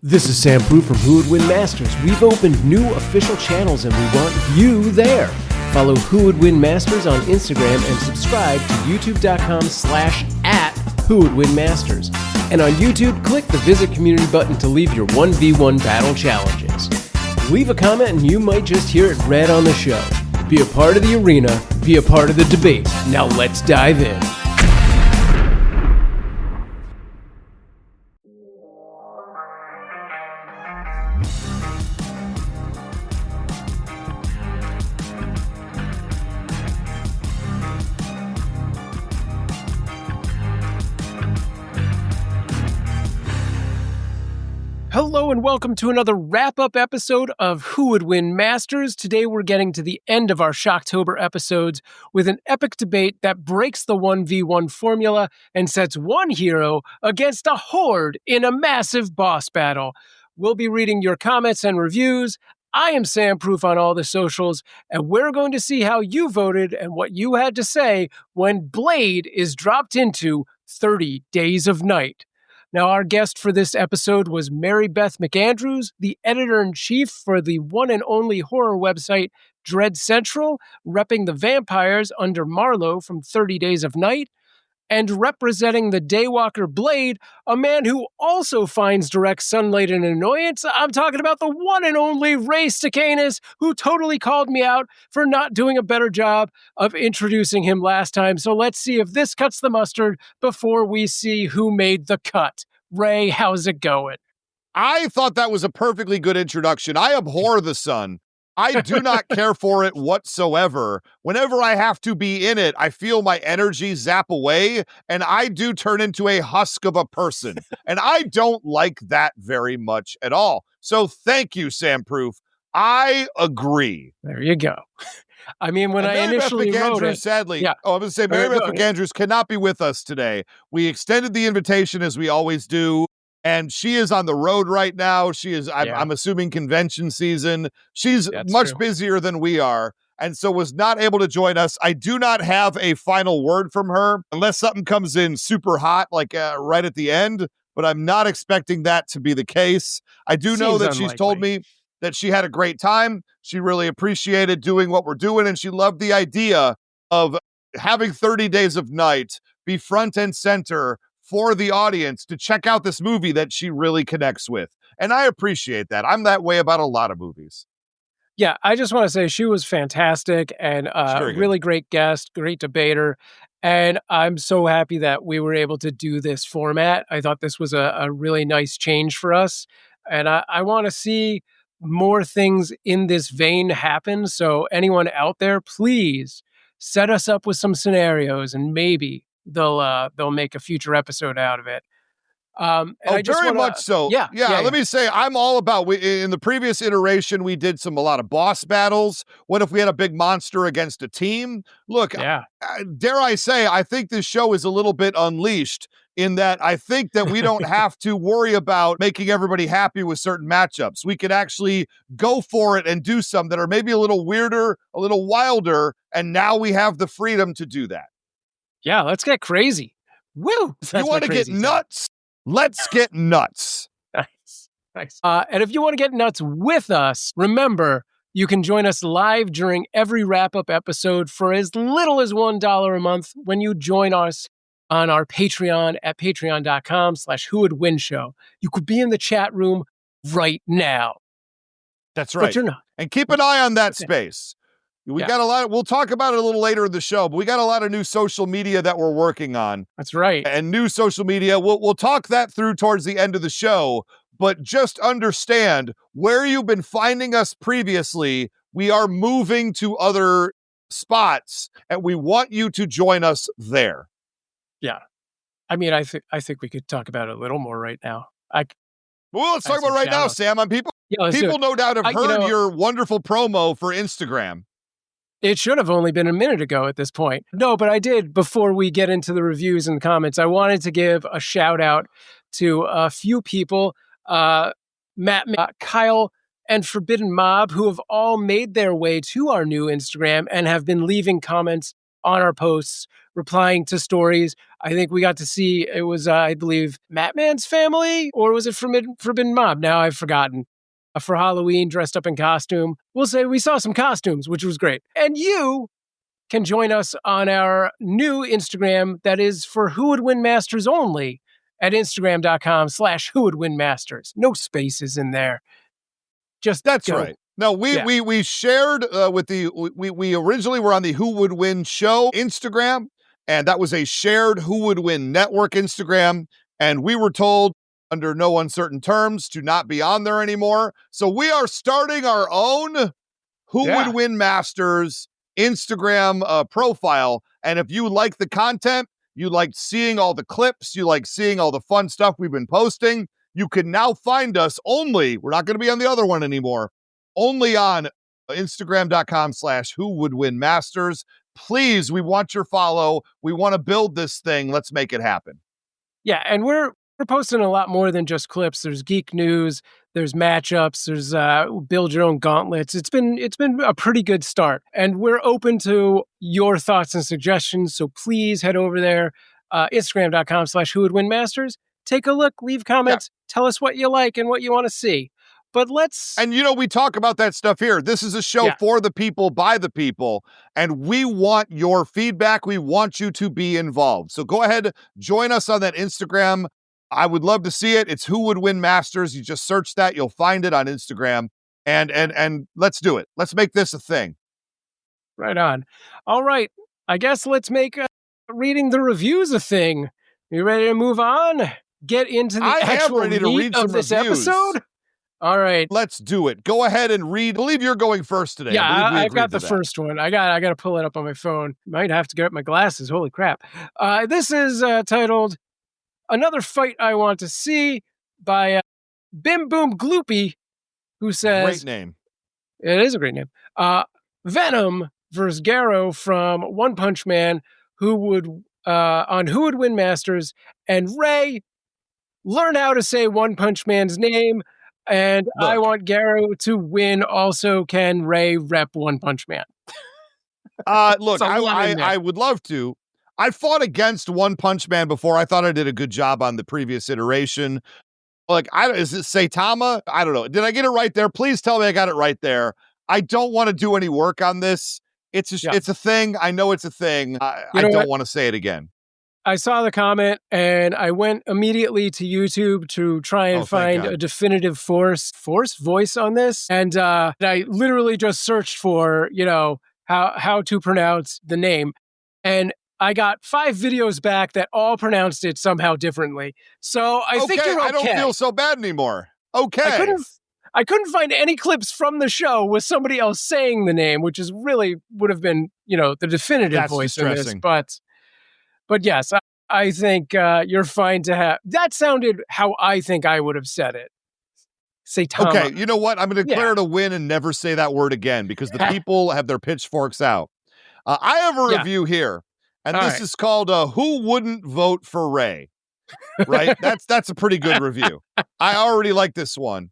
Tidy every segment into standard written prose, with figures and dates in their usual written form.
This is Sam Proof from Who Would Win Masters. We've opened new official channels and we want you there. Follow Who Would Win Masters on Instagram and subscribe to youtube.com/@WhoWouldWinMasters. And on YouTube, click the Visit Community button to leave your 1v1 battle challenges. Leave a comment and you might just hear it read on the show. Be a part of the arena, be a part of the debate. Now let's dive in. Hello and welcome to another wrap-up episode of Who Would Win Masters. Today we're getting to the end of our Shocktober episodes with an epic debate that breaks the 1v1 formula and sets one hero against a horde in a massive boss battle. We'll be reading your comments and reviews. I am Sam Proof on all the socials, and we're going to see how you voted and what you had to say when Blade is dropped into 30 Days of Night. Now, our guest for this episode was Mary Beth McAndrews, the editor-in-chief for the one and only horror website Dread Central, repping the vampires under Marlowe from 30 Days of Night, and representing the Daywalker Blade, a man who also finds direct sunlight an annoyance. I'm talking about the one and only Ray Stacanis, who totally called me out for not doing a better job of introducing him last time. So let's see if this cuts the mustard before we see who made the cut. Ray, how's it going? I thought that was a perfectly good introduction. I abhor the sun. I do not care for it whatsoever. Whenever I have to be in it, I feel my energy zap away, and I do turn into a husk of a person. And I don't like that very much at all. So thank you, Sam Proof. I agree. There you go. I mean, when I initially wrote it, sadly, yeah. I'm going to say Mary Beth McAndrews cannot be with us today. We extended the invitation as we always do. And she is on the road right now. She is, I'm assuming, convention season. She's much busier than we are, and so was not able to join us. I do not have a final word from her, unless something comes in super hot, like right at the end, but I'm not expecting that to be the case. I do know that she's told me that she had a great time. She really appreciated doing what we're doing, and she loved the idea of having 30 Days of Night be front and center for the audience to check out this movie that she really connects with. And I appreciate that. I'm that way about a lot of movies. Yeah, I just want to say she was fantastic and really great guest, great debater. And I'm so happy that we were able to do this format. I thought this was a really nice change for us. And I want to see more things in this vein happen. So anyone out there, please set us up with some scenarios and maybe they'll make a future episode out of it. Very much so. Yeah. Let me say, I'm all about. In the previous iteration, we did a lot of boss battles. What if we had a big monster against a team? Look, dare I say, I think this show is a little bit unleashed in that I think that we don't have to worry about making everybody happy with certain matchups. We could actually go for it and do some that are maybe a little weirder, a little wilder, and now we have the freedom to do that. Yeah, let's get crazy. Woo! You want to get nuts? Let's get nuts. Nice. And if you want to get nuts with us, remember, you can join us live during every wrap-up episode for as little as $1 a month when you join us on our Patreon at patreon.com/whowouldwinshow. You could be in the chat room right now. That's right. But you're not. And keep an eye on that space. We got a lot. We'll talk about it a little later in the show, but we got a lot of new social media that we're working on. That's right. And new social media. We'll talk that through towards the end of the show, but just understand where you've been finding us previously. We are moving to other spots and we want you to join us there. Yeah. I mean, I think we could talk about it a little more right now. Let's talk about it right now, Sam. People no doubt have heard your wonderful promo for Instagram. It should have only been a minute ago at this point. No, but I did, before we get into the reviews and comments, I wanted to give a shout out to a few people, Matt, Kyle, and Forbidden Mob, who have all made their way to our new Instagram and have been leaving comments on our posts. replying to stories. I think we got to see, it was, I believe, Matman's family, or was it Forbidden Mob? Now I've forgotten. For Halloween, dressed up in costume. We'll say we saw some costumes, which was great. And you can join us on our new Instagram that is for Who Would Win Masters only at Instagram.com/Who Would Win Masters. No spaces in there. Just That's go. right. No, we shared with we originally were on the Who Would Win show Instagram, and that was a shared Who Would Win network Instagram, and we were told under no uncertain terms to not be on there anymore. So we are starting our own Who Would Win Masters Instagram profile, and if you like the content, you like seeing all the clips, you like seeing all the fun stuff we've been posting, you can now find us only, we're not going to be on the other one anymore, only on Instagram.com/Who Would Win Masters. Please, we want your follow. We want to build this thing. Let's make it happen. Yeah, and we're posting a lot more than just clips. There's geek news, there's matchups, there's build your own gauntlets. It's been a pretty good start, and we're open to your thoughts and suggestions. So please head over there, Instagram.com/Who Would Win Masters. Take a look, leave comments, tell us what you like and what you want to see. But and we talk about that stuff here. This is a show for the people, by the people, and we want your feedback. We want you to be involved. So go ahead, join us on that Instagram. I would love to see it. It's Who Would Win Masters. You just search that, you'll find it on Instagram, and let's do it. Let's make this a thing. Right on. All right. I guess let's make reading the reviews a thing. You ready to move on? Get into the actual meat of this episode? All right. Let's do it. Go ahead and read. I believe you're going first today. Yeah, I've got the first one. I got to pull it up on my phone. Might have to get my glasses. Holy crap. This is titled Another Fight I Want to See by Bim Boom Gloopy, who says... Great name. It is a great name. Venom versus Garrow from One Punch Man, on Who Would Win Masters, and Ray, learn how to say One Punch Man's name. And look, I want Garrow to win. Also, can Ray rep One Punch Man? Look, I would love to. I fought against One Punch Man before. I thought I did a good job on the previous iteration. Like, is it Saitama? I don't know. Did I get it right there? Please tell me I got it right there. I don't want to do any work on this. It's a thing. I know it's a thing. I don't want to say it again. I saw the comment and I went immediately to YouTube to try and find a definitive voice on this. And I literally just searched for, how to pronounce the name. And I got 5 videos back that all pronounced it somehow differently. So I think you're okay. I don't feel so bad anymore. Okay. I couldn't find any clips from the show with somebody else saying the name, which is really would have been, the definitive voice in this. But yes, I think you're fine to have... That sounded how I think I would have said it. Saitama. Okay, you know what? I'm going to declare it a win and never say that word again because the people have their pitchforks out. I have a review here, and this is called Who Wouldn't Vote for Ray? Right? That's a pretty good review. I already like this one.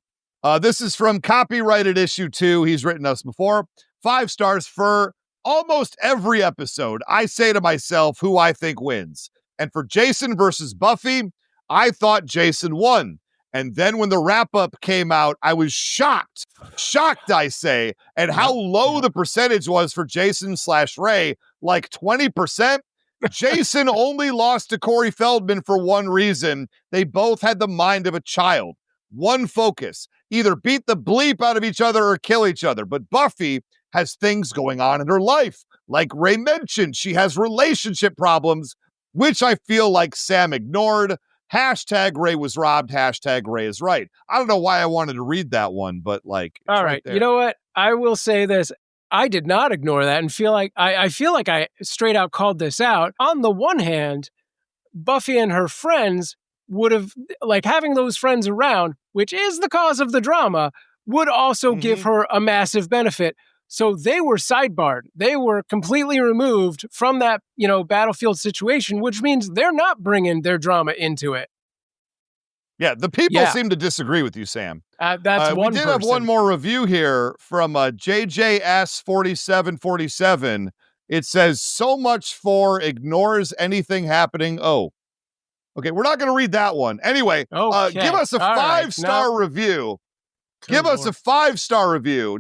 This is from Copyrighted Issue 2. He's written us before. 5 stars for... Almost every episode, I say to myself who I think wins. And for Jason versus Buffy, I thought Jason won. And then when the wrap-up came out, I was shocked, I say, at how low the percentage was for Jason/Ray, like 20%. Jason only lost to Corey Feldman for one reason. They both had the mind of a child. One focus, either beat the bleep out of each other or kill each other. But Buffy has things going on in her life. Like Ray mentioned, she has relationship problems, which I feel like Sam ignored. Hashtag Ray was robbed. Hashtag Ray is right. I don't know why I wanted to read that one, but all right. You know what? I will say this. I did not ignore that and feel like I feel like I straight out called this out. On the one hand, Buffy and her friends would have, having those friends around, which is the cause of the drama, would also give her a massive benefit. So they were sidebarred. They were completely removed from that, battlefield situation, which means they're not bringing their drama into it. Yeah, the people seem to disagree with you, Sam. That's one. We did have one more review here from JJS4747. It says, so much for ignores anything happening. Oh, okay. We're not going to read that one. Anyway, give us a 5-star review. Give us a 5-star review.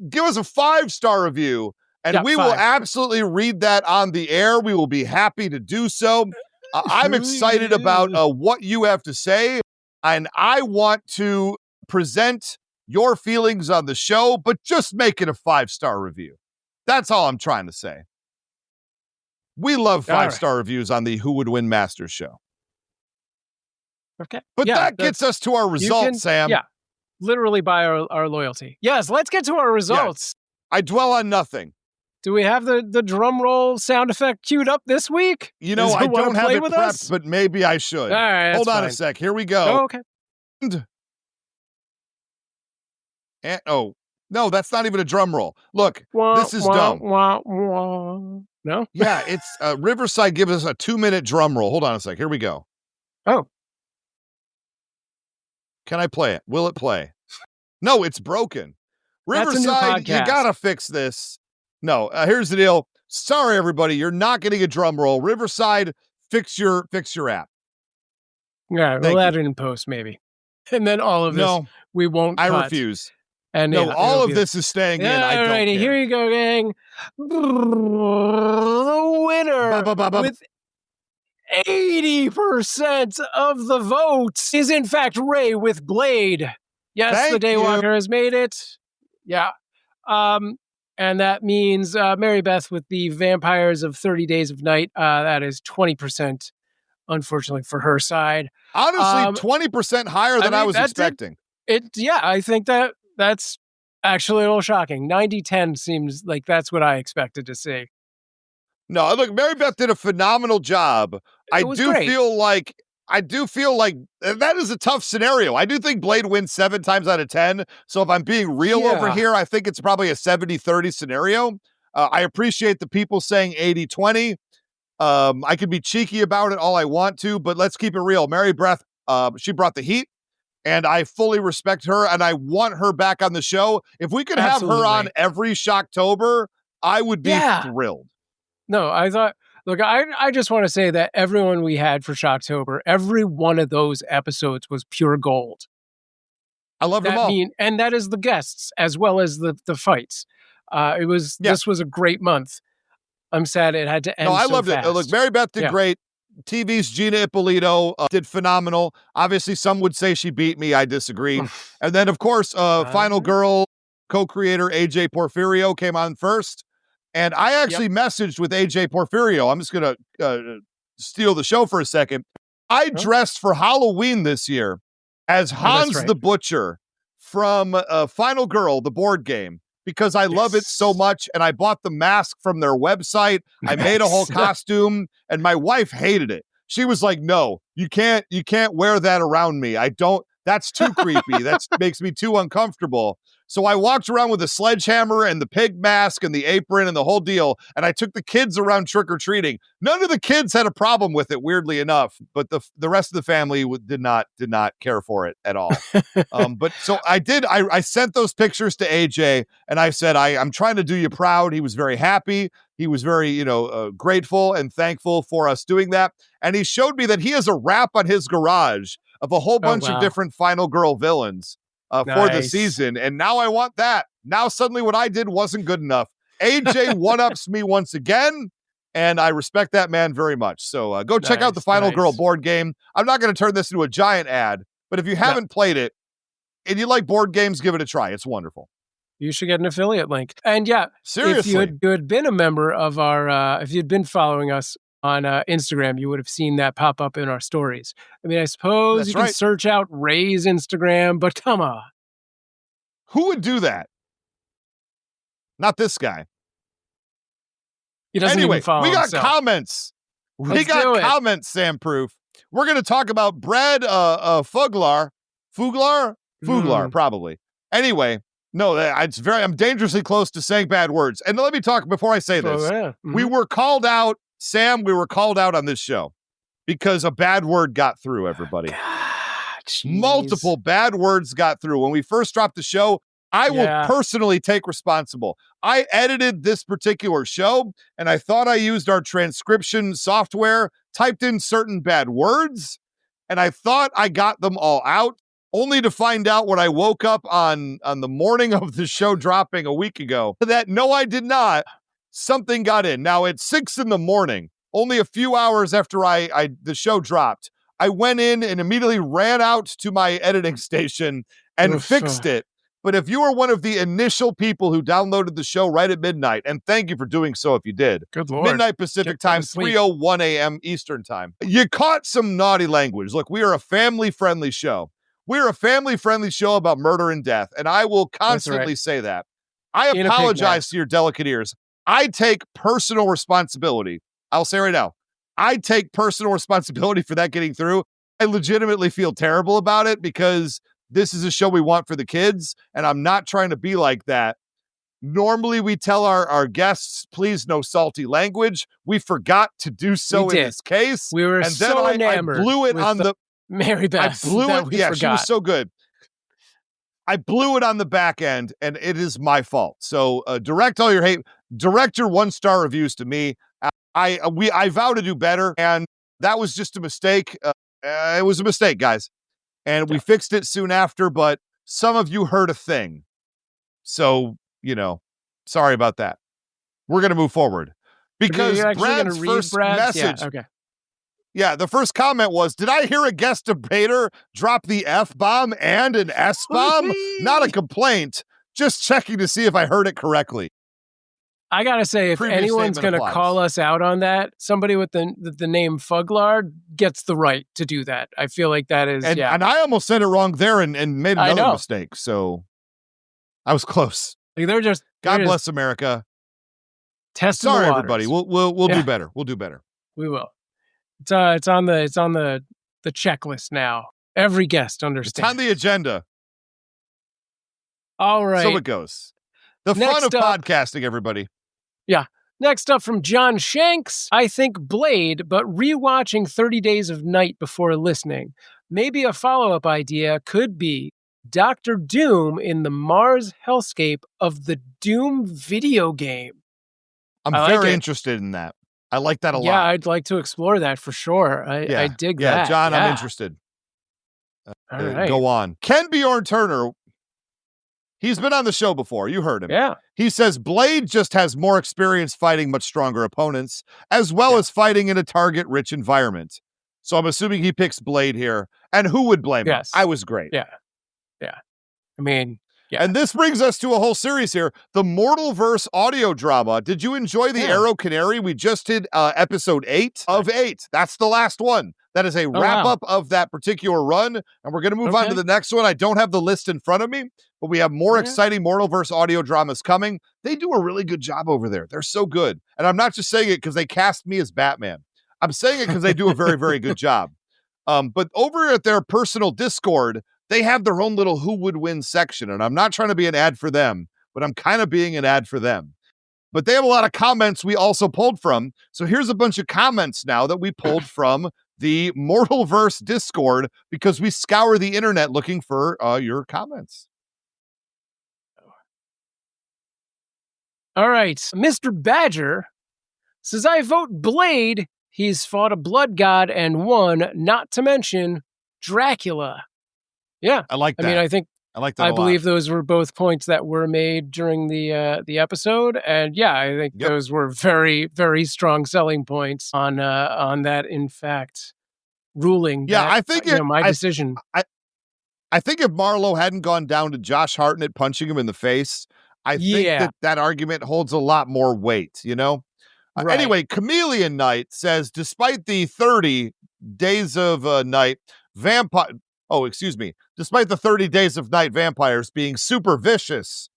Give us a 5-star review, and we will absolutely read that on the air. We will be happy to do so. I'm excited about what you have to say, and I want to present your feelings on the show, but just make it a 5-star review. That's all I'm trying to say. We love 5-star reviews on the Who Would Win Masters show. Okay. But that gets us to our results, Sam. Yeah. Literally by our loyalty. Yes, let's get to our results. Yeah. I dwell on nothing. Do we have the drum roll sound effect queued up this week? I don't have it prepped, but maybe I should. All right, hold on a sec. Here we go. Oh, okay. And, no, that's not even a drum roll. Look, this is dumb. No? Yeah, it's Riverside gives us a 2-minute drum roll. Hold on a sec. Here we go. Oh. Can I play it? Will it play? No, it's broken. Riverside, you gotta fix this. No, here's the deal. Sorry, everybody, you're not getting a drum roll. Riverside, fix your app. Yeah, we'll add it in post, maybe. And then all of this, we won't cut. I refuse. And all of this is staying in. I don't care. Here you go, gang. The winner with 80% of the votes is in fact Ray with Blade. Yes, the Daywalker has made it. Yeah. And that means Mary Beth with the Vampires of 30 Days of Night. That is 20%, unfortunately, for her side. Honestly, 20% higher than I was expecting. I think that's actually a little shocking. 90-10 seems like that's what I expected to see. No, look, Mary Beth did a phenomenal job. I do feel like that is a tough scenario. I do think Blade wins 7 times out of 10. So if I'm being real over here, I think it's probably a 70-30 scenario. I appreciate the people saying 80-20. I could be cheeky about it all I want to, but let's keep it real. Mary Beth, she brought the heat, and I fully respect her, and I want her back on the show. If we could have her on every Shocktober, I would be thrilled. No, I just want to say that everyone we had for Shocktober, every one of those episodes was pure gold. I love them all. And that is the guests as well as the fights. This was a great month. I'm sad it had to end. No, I loved it. Look, Mary Beth did great. TV's Gina Ippolito did phenomenal. Obviously, some would say she beat me. I disagree. And then, of course, Final Girl co-creator AJ Porfirio came on first. And I actually messaged with AJ Porfirio. I'm just going to steal the show for a second. I dressed for Halloween this year as Hans the Butcher from Final Girl, the board game, because I love it so much. And I bought the mask from their website. I made a whole costume, and my wife hated it. She was like, no, you can't wear that around me. That's too creepy. That makes me too uncomfortable. So I walked around with a sledgehammer and the pig mask and the apron and the whole deal, and I took the kids around trick-or-treating. None of the kids had a problem with it, weirdly enough, but the rest of the family did not care for it at all. But so I did. I sent those pictures to AJ, and I said, I'm trying to do you proud. He was very happy. He was very, grateful and thankful for us doing that. And he showed me that he has a wrap on his garage of a whole bunch of different Final Girl villains. For the season, and now I want that. Now suddenly what I did wasn't good enough. AJ one-ups me once again, and I respect that man very much. So go check out the Final Girl board game. I'm not going to turn this into a giant ad, but if you haven't played it and you like board games, give it a try. It's wonderful. You should get an affiliate link. And seriously, if you had been a member of our, if you'd been following us on Instagram, you would have seen that pop up in our stories. I mean, I suppose you can search out Ray's Instagram, but come on. Who would do that? Not this guy. He doesn't even follow himself. Comments. We got comments, Sam Proof. We're going to talk about Brad Fuglar, probably. Anyway, no, I'm dangerously close to saying bad words. And let me talk before I say this. We were called out. Sam, we were called out on this show because a bad word got through, everybody. Multiple bad words got through. When we first dropped the show, I will personally take responsible. I edited this particular show, and I thought I used our transcription software, typed in certain bad words, and I thought I got them all out, only to find out when I woke up on the morning of the show dropping a week ago that no, I did not. Something got in. Now, at 6 a.m, only a few hours after the show dropped, I went in and immediately ran out to my editing station and fixed it. But if you are one of the initial people who downloaded the show right at midnight, and thank you for doing so if you did. Good Lord. Midnight Pacific time, 3:01 a.m. Eastern time. You caught some naughty language. Look, we are a family-friendly show. We're a family-friendly show about murder and death, and I will constantly say that. I apologize to your delicate ears. I take personal responsibility. I'll say right now, I take personal responsibility for that getting through. I legitimately feel terrible about it because this is a show we want for the kids, and I'm not trying to be like that. Normally, we tell our guests, please, no salty language. We forgot to do so in this case. We were enamored. I blew it on the Mary Beth. I blew it. Yeah, she was so good. I blew it on the back end, and it is my fault. So direct all your hate. Direct your 1-star reviews to me. I vow to do better, and that was just a mistake. It was a mistake, guys. And we fixed it soon after, but some of you heard a thing. So, sorry about that. We're going to move forward. Because Brad's first message... Yeah, the first comment was, did I hear a guest debater drop the F-bomb and an S-bomb? Not a complaint, just checking to see if I heard it correctly. I got to say, if anyone's going to call us out on that, somebody with the name Fuglard gets the right to do that. I feel like that is, and I almost said it wrong there and made another mistake. So I was close. Like God bless America. Testing Sorry, the waters. everybody. We'll do better. We'll do better. We will. It's on the checklist now. Every guest understands. It's on the agenda. All right. So it goes. The fun of podcasting, everybody. Yeah. Next up from John Shanks, I think Blade, but rewatching 30 Days of Night before listening. Maybe a follow-up idea could be Dr. Doom in the Mars hellscape of the Doom video game. I'm very interested in that. I like that a lot. Yeah, I'd like to explore that for sure. I dig that. Yeah, John, I'm interested. All right. Go on. Ken Bjorn Turner, he's been on the show before. You heard him. Yeah. He says Blade just has more experience fighting much stronger opponents, as well as fighting in a target-rich environment. So I'm assuming he picks Blade here. And who would blame him? I was great. Yeah. I mean... Yeah. And this brings us to a whole series here, the Mortalverse audio drama. Did you enjoy the Arrow Canary? We just did episode 8 of 8. That's the last one. That is a wrap-up of that particular run, and we're going to move on to the next one. I don't have the list in front of me, but we have more exciting Mortalverse audio dramas coming. They do a really good job over there. They're so good. And I'm not just saying it because they cast me as Batman. I'm saying it because they do a very, very good job. But over at their personal Discord, they have their own little Who Would Win section, and I'm not trying to be an ad for them, but I'm kind of being an ad for them. But they have a lot of comments we also pulled from. So here's a bunch of comments now that we pulled from the Mortalverse Discord because we scour the internet looking for your comments. All right. Mr. Badger says, I vote Blade. He's fought a blood god and won, not to mention Dracula. Yeah. I like that. I mean, I believe those were both points that were made during the episode. And yeah, I think those were very, very strong selling points on that, in fact, ruling. Yeah, that, I think my decision. I think if Marlowe hadn't gone down to Josh Hartnett punching him in the face, I think that argument holds a lot more weight, Right. Anyway, Chameleon Knight says, despite the 30 days of night despite the 30 days of night vampires being super vicious,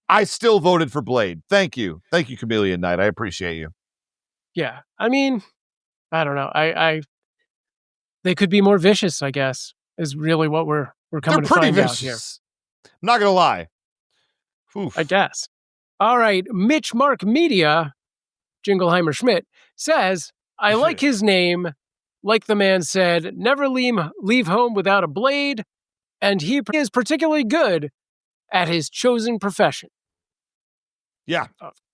I still voted for Blade. Thank you. Thank you, Chameleon Knight. I appreciate you. Yeah. I mean, I don't know. They could be more vicious, I guess, is really what we're coming to find out here. I'm not going to lie. Oof. I guess. All right. Mitch Mark Media, Jingleheimer Schmidt, says, I like his name. Like the man said, never leave home without a blade. And he is particularly good at his chosen profession. Yeah.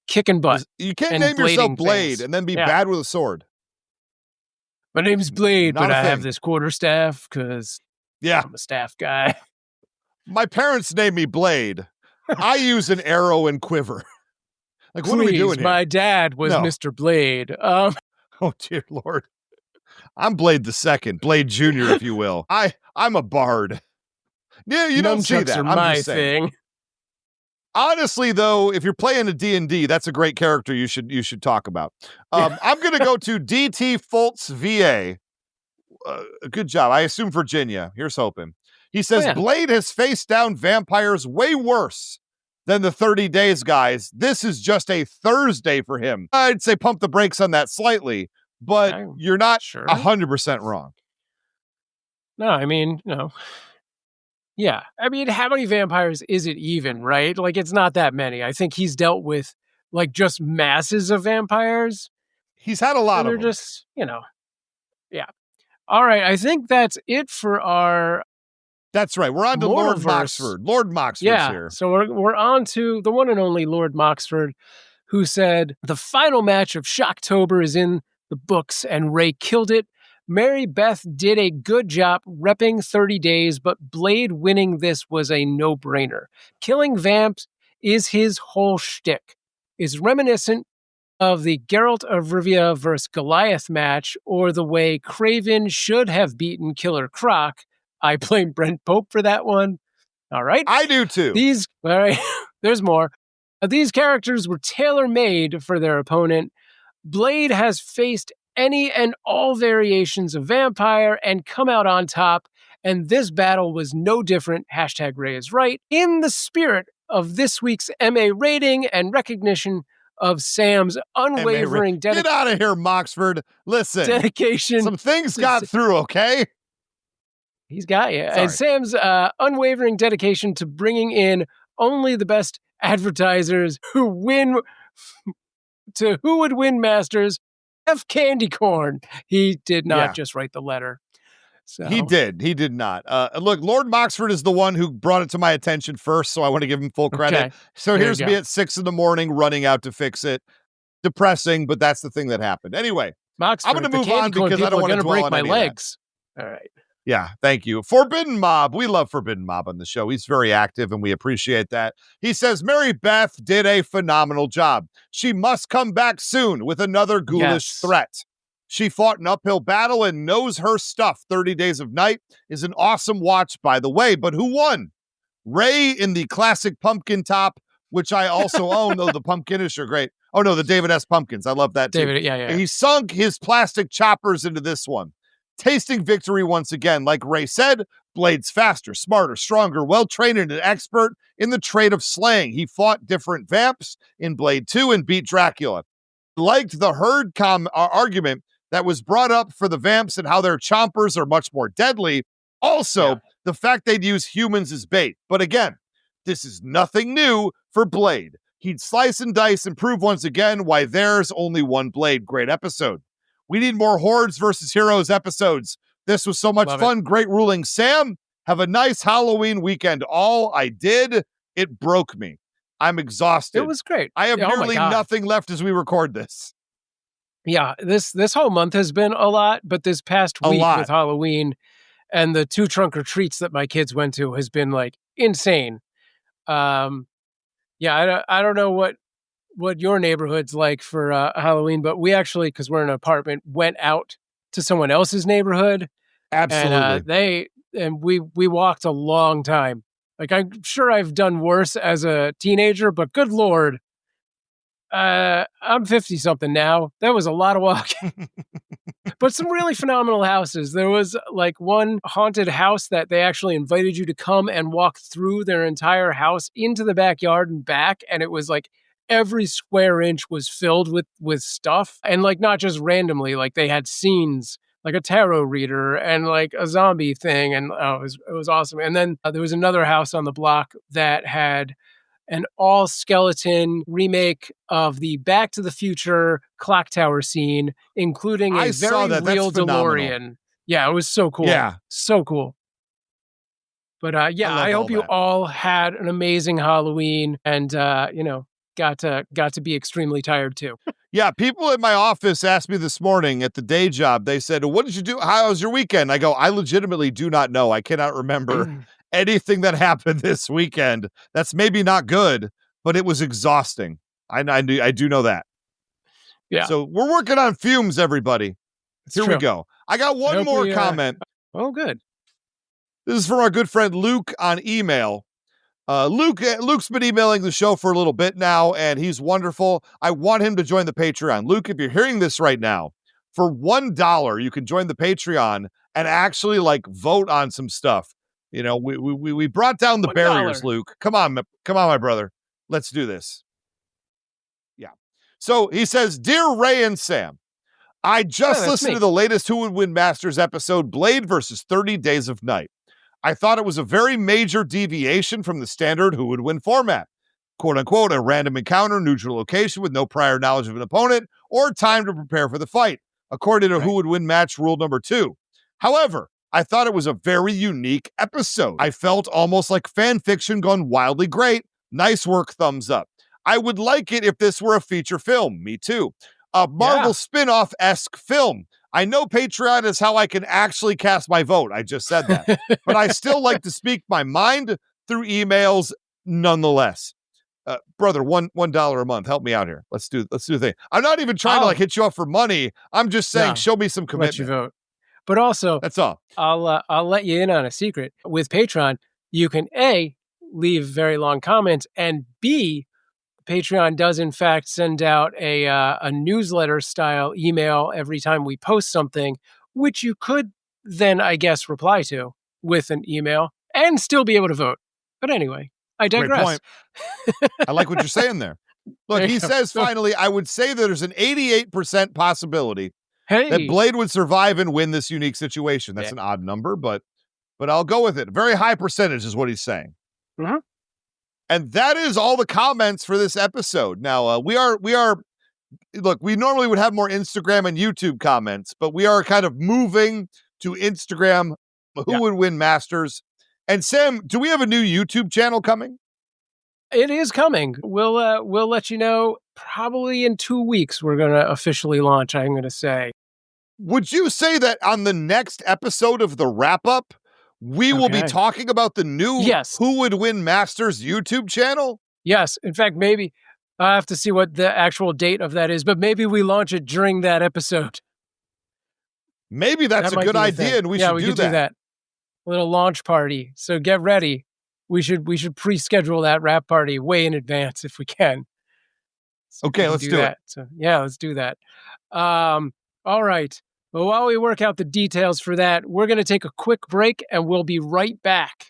Kicking butt. You can't name yourself Blade things. and then be bad with a sword. My name's Blade, Not but I thing. have this quarterstaff because I'm a staff guy. My parents named me Blade. I use an arrow and quiver. Like, Please, what are we doing here? My dad was Mr. Blade. Oh, dear Lord. I'm Blade the Second, Blade Jr., if you will. I'm a bard. Yeah, you don't see that. Are I'm my just saying. thing. Honestly, though, if you're playing a D&D, that's a great character you should talk about. I'm going to go to DT Fultz, VA. Good job. I assume Virginia. Here's hoping. He says, Blade has faced down vampires way worse than the 30 Days guys. This is just a Thursday for him. I'd say pump the brakes on that slightly, but you're not 100% wrong. No, I mean, no. Yeah. I mean, how many vampires is it even, right? Like, it's not that many. I think he's dealt with, like, just masses of vampires. He's had a lot of them. They're just, yeah. All right. I think that's it for our... That's right. We're on to Lord Moxford. Lord Moxford's here. So we're on to the one and only Lord Moxford, who said, the final match of Shocktober is in the books, and Ray killed it. Mary Beth did a good job repping 30 Days, but Blade winning this was a no-brainer. Killing vamps is his whole shtick. Is reminiscent of the Geralt of Rivia versus Goliath match, or the way Craven should have beaten Killer Croc. I blame Brent Pope for that one. All right. I do too. All right, there's more. These characters were tailor-made for their opponent. Blade has faced any and all variations of vampire and come out on top, and this battle was no different. #Ray is right. In the spirit of this week's MA rating and recognition of Sam's unwavering dedication. Get out of here, Moxford. Listen. Dedication. Some things got through, okay? He's got you. Sorry. And Sam's unwavering dedication to bringing in only the best advertisers who win to Who Would Win Masters. F. Candy Corn. He did not just write the letter. So. He did not. Look, Lord Moxford is the one who brought it to my attention first, so I want to give him full credit. Okay. So here's me at 6 a.m. running out to fix it. Depressing, but that's the thing that happened. Anyway, Moxford, I'm going to move on because I don't want to dwell on my legs. All right. Yeah, thank you. Forbidden Mob. We love Forbidden Mob on the show. He's very active, and we appreciate that. He says, Mary Beth did a phenomenal job. She must come back soon with another ghoulish threat. She fought an uphill battle and knows her stuff. 30 Days of Night is an awesome watch, by the way. But who won? Ray in the classic pumpkin top, which I also own, though the Pumpkinish are great. Oh, no, the David S. Pumpkins. I love that, too. David, yeah. He sunk his plastic choppers into this one. Tasting victory once again. Like Ray said, Blade's faster, smarter, stronger, well-trained, and an expert in the trade of slaying. He fought different vamps in Blade 2 and beat Dracula. Liked the herd argument that was brought up for the vamps and how their chompers are much more deadly. Also, the fact they'd use humans as bait. But again, this is nothing new for Blade. He'd slice and dice and prove once again why there's only one Blade. Great episode. We need more Hordes versus Heroes episodes. This was so much fun. Great ruling. Sam, have a nice Halloween weekend. All I did, it broke me. I'm exhausted. It was great. I have nearly nothing left as we record this. Yeah, this whole month has been a lot, but this past week with Halloween and the 2 trunk or treats that my kids went to has been like insane. I don't know what your neighborhood's like for Halloween, but we actually, because we're in an apartment, went out to someone else's neighborhood. Absolutely. And we walked a long time. Like, I'm sure I've done worse as a teenager, but good Lord, I'm 50 something now. That was a lot of walking, but some really phenomenal houses. There was like one haunted house that they actually invited you to come and walk through their entire house into the backyard and back. And it was like every square inch was filled with stuff, and like not just randomly, like they had scenes, like a tarot reader and like a zombie thing. And it was awesome. And then there was another house on the block that had an all-skeleton remake of the Back to the Future clock tower scene, including a very real DeLorean. Yeah, it was so cool. Yeah. So cool. But I hope you all had an amazing Halloween and, got to be extremely tired too. Yeah, people in my office asked me this morning at the day job, they said, what did you do? How was your weekend? I go, I legitimately do not know. I cannot remember anything that happened this weekend. That's maybe not good, but it was exhausting. I do know that. Yeah. So we're working on fumes, everybody. Here we go. I got one more comment. Oh, good. This is from our good friend Luke on email. Luke's been emailing the show for a little bit now, and he's wonderful. I want him to join the Patreon. Luke, if you're hearing this right now, for $1, you can join the Patreon and actually vote on some stuff. We brought down the barriers, Luke. Come on, my brother. Let's do this. Yeah. So he says, Dear Ray and Sam, I just listened to the latest Who Would Win Masters episode, Blade versus 30 Days of Night. I thought it was a very major deviation from the standard Who Would Win format. Quote unquote, a random encounter, neutral location with no prior knowledge of an opponent or time to prepare for the fight, according to Who Would Win match rule number 2. However, I thought it was a very unique episode. I felt almost like fan fiction gone wildly great. Nice work, thumbs up. I would like it if this were a feature film. Me too. A Marvel spin-off-esque film. I know Patreon is how I can actually cast my vote. I just said that. But I still like to speak my mind through emails nonetheless. Brother, $1 a month. Help me out here. Let's do the thing. I'm not even trying to hit you up for money. I'm just saying, show me some commitment. Let you vote. But also, that's all. I'll let you in on a secret. With Patreon, you can A, leave very long comments, and B, Patreon does in fact send out a newsletter style email every time we post something, which you could then, I guess, reply to with an email and still be able to vote. But anyway, I digress. Great point. I like what you're saying there. Look, he says finally, I would say that there's an 88% possibility that Blade would survive and win this unique situation. That's an odd number, but I'll go with it. Very high percentage is what he's saying. Mm-hmm. And that is all the comments for this episode. Now, we normally would have more Instagram and YouTube comments, but we are kind of moving to Instagram. Who Would Win Masters? And Sam, do we have a new YouTube channel coming? It is coming. We'll let you know probably in 2 weeks. We're going to officially launch, I'm going to say. Would you say that on the next episode of the wrap-up, we will be talking about the new Who Would Win Masters YouTube channel? Yes. In fact, maybe I have to see what the actual date of that is, but maybe we launch it during that episode. Maybe that's a good idea, and we should do that. A little launch party. So get ready. We should pre-schedule that wrap party way in advance if we can. So okay, let's do it. So, let's do that. All right. Well, while we work out the details for that, we're going to take a quick break and we'll be right back.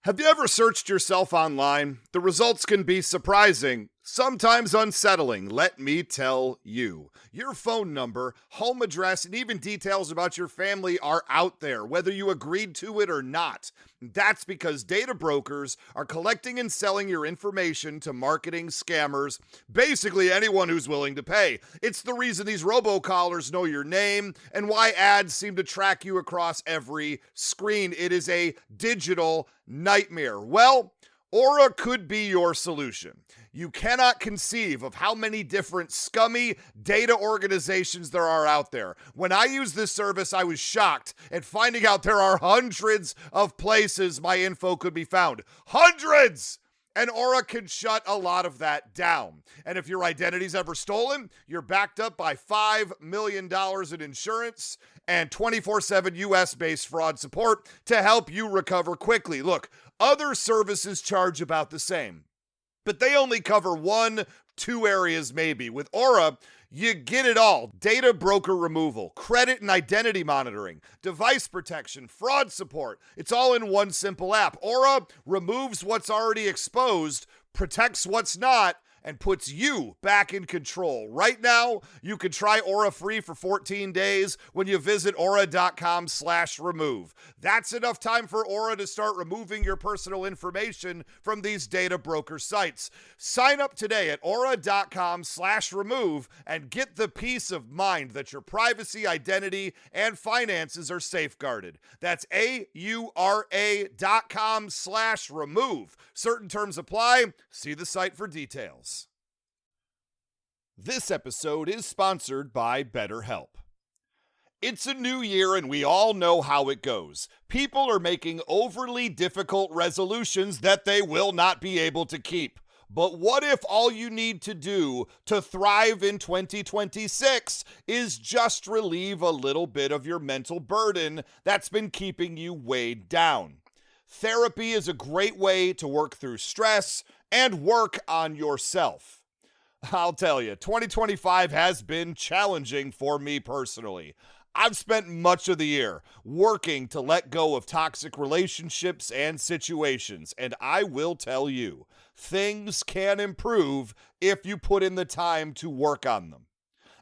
Have you ever searched yourself online? The results can be surprising, sometimes unsettling, let me tell you. Your phone number, home address, and even details about your family are out there, whether you agreed to it or not. That's because data brokers are collecting and selling your information to marketing scammers, basically anyone who's willing to pay. It's the reason these robocallers know your name and why ads seem to track you across every screen. It is a digital nightmare. Well, Aura could be your solution. You cannot conceive of how many different scummy data organizations there are out there. When I used this service, I was shocked at finding out there are hundreds of places my info could be found. Hundreds! And Aura can shut a lot of that down. And if your identity's ever stolen, you're backed up by $5 million in insurance and 24/7 US-based fraud support to help you recover quickly. Look, other services charge about the same, but they only cover 1-2 areas maybe. With Aura, you get it all. Data broker removal, credit and identity monitoring, device protection, fraud support. It's all in one simple app. Aura removes what's already exposed, protects what's not, and puts you back in control. Right now, you can try Aura free for 14 days when you visit aura.com/remove. That's enough time for Aura to start removing your personal information from these data broker sites. Sign up today at aura.com/remove and get the peace of mind that your privacy, identity, and finances are safeguarded. That's aura.com/remove. Certain terms apply. See the site for details. This episode is sponsored by BetterHelp. It's a new year and we all know how it goes. People are making overly difficult resolutions that they will not be able to keep. But what if all you need to do to thrive in 2026 is just relieve a little bit of your mental burden that's been keeping you weighed down? Therapy is a great way to work through stress and work on yourself. I'll tell you, 2025 has been challenging for me personally. I've spent much of the year working to let go of toxic relationships and situations, and I will tell you, things can improve if you put in the time to work on them.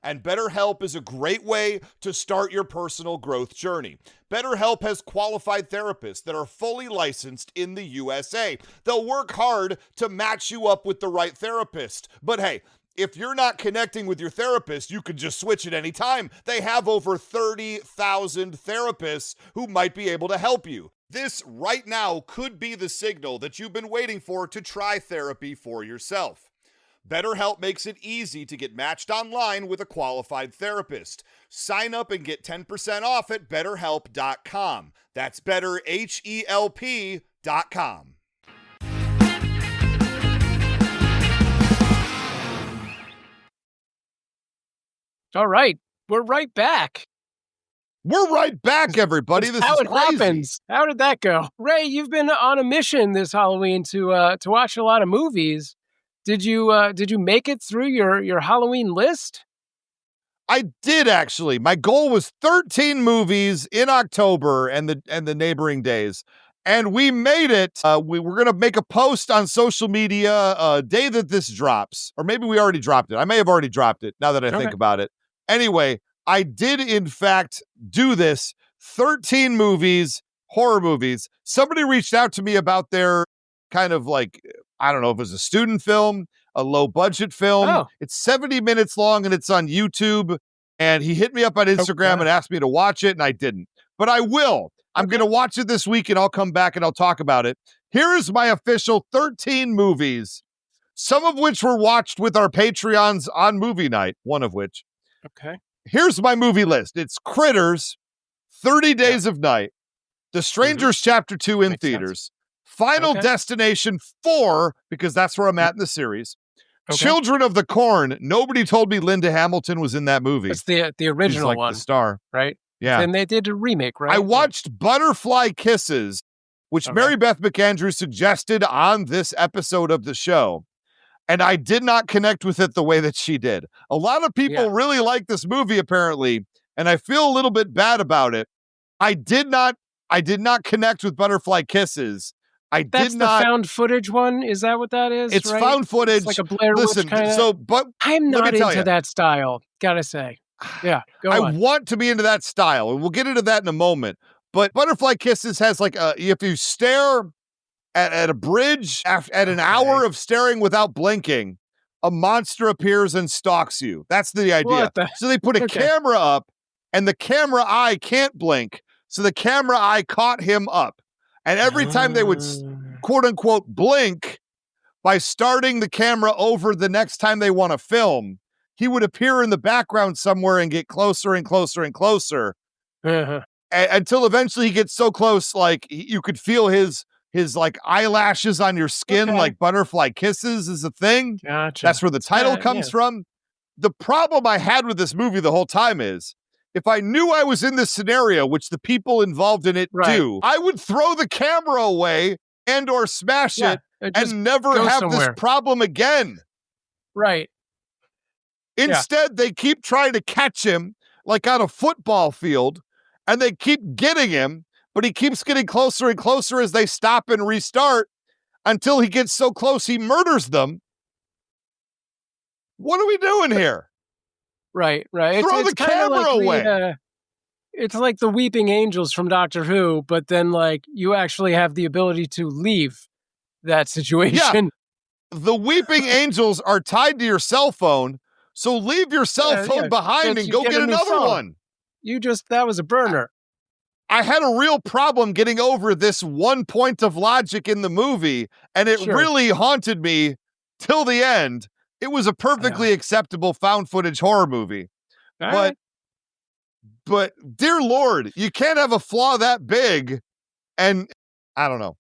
And BetterHelp is a great way to start your personal growth journey. BetterHelp has qualified therapists that are fully licensed in the USA. They'll work hard to match you up with the right therapist. But hey, if you're not connecting with your therapist, you could just switch at any time. They have over 30,000 therapists who might be able to help you. This right now could be the signal that you've been waiting for to try therapy for yourself. BetterHelp makes it easy to get matched online with a qualified therapist. Sign up and get 10% off at BetterHelp.com. That's BetterHelp.com. All right, we're right back. We're right back, everybody. This how is it crazy. Happens. How did that go? Ray, you've been on a mission this Halloween to watch a lot of movies. Did you make it through your Halloween list? I did, actually. My goal was 13 movies in October and the neighboring days. And we made it. We were going to make a post on social media day that this drops. Or maybe we already dropped it. I may have already dropped it now that I think about it. Anyway, I did, in fact, do this. 13 movies, horror movies. Somebody reached out to me about their kind of like, I don't know if it was a student film, a low budget film. Oh. It's 70 minutes long and it's on YouTube. And he hit me up on Instagram and asked me to watch it, and I didn't. But I will. I'm going to watch it this week and I'll come back and I'll talk about it. Here is my official 13 movies, some of which were watched with our Patreons on movie night, one of which. Okay. Here's my movie list. It's Critters, 30 Days of Night, The Strangers Chapter 2 in theaters, Final Destination 4, because that's where I'm at in the series, Children of the Corn. Nobody told me Linda Hamilton was in that movie. It's the original She's like one. The star. Right? Yeah. And they did a remake, right? I watched Butterfly Kisses, which Mary Beth McAndrews suggested on this episode of the show. And I did not connect with it the way that she did. A lot of people really like this movie, apparently, and I feel a little bit bad about it. I did not connect with Butterfly Kisses. That's the found footage one? Is that what that is? It's found footage. It's like a Blair Witch kind of. But I'm not into that style, gotta say. Yeah, go on. I want to be into that style, and we'll get into that in a moment. But Butterfly Kisses has like if you stare at a bridge at an hour of staring without blinking, a monster appears and stalks you. That's the idea. So they put a camera up, and the camera eye can't blink. So the camera eye caught him up. And every time they would, quote unquote, blink by starting the camera over the next time they want to film, he would appear in the background somewhere and get closer and closer and closer until eventually he gets so close, like you could feel his like eyelashes on your skin, like Butterfly Kisses is a thing. Gotcha. That's where the title comes from. The problem I had with this movie the whole time is, if I knew I was in this scenario, which the people involved in it do, I would throw the camera away and or smash it and never have this problem again. Right. Instead, they keep trying to catch him like on a football field, and they keep getting him, but he keeps getting closer and closer as they stop and restart until he gets so close he murders them. What are we doing here? Right. Throw the camera away. It's like the weeping angels from Doctor Who, but then like you actually have the ability to leave that situation. Yeah. The weeping angels are tied to your cell phone, so leave your cell phone behind and go get another one. That was a burner. I had a real problem getting over this one point of logic in the movie, and it really haunted me till the end. It was a perfectly acceptable found footage horror movie. But dear Lord, you can't have a flaw that big. And I don't know.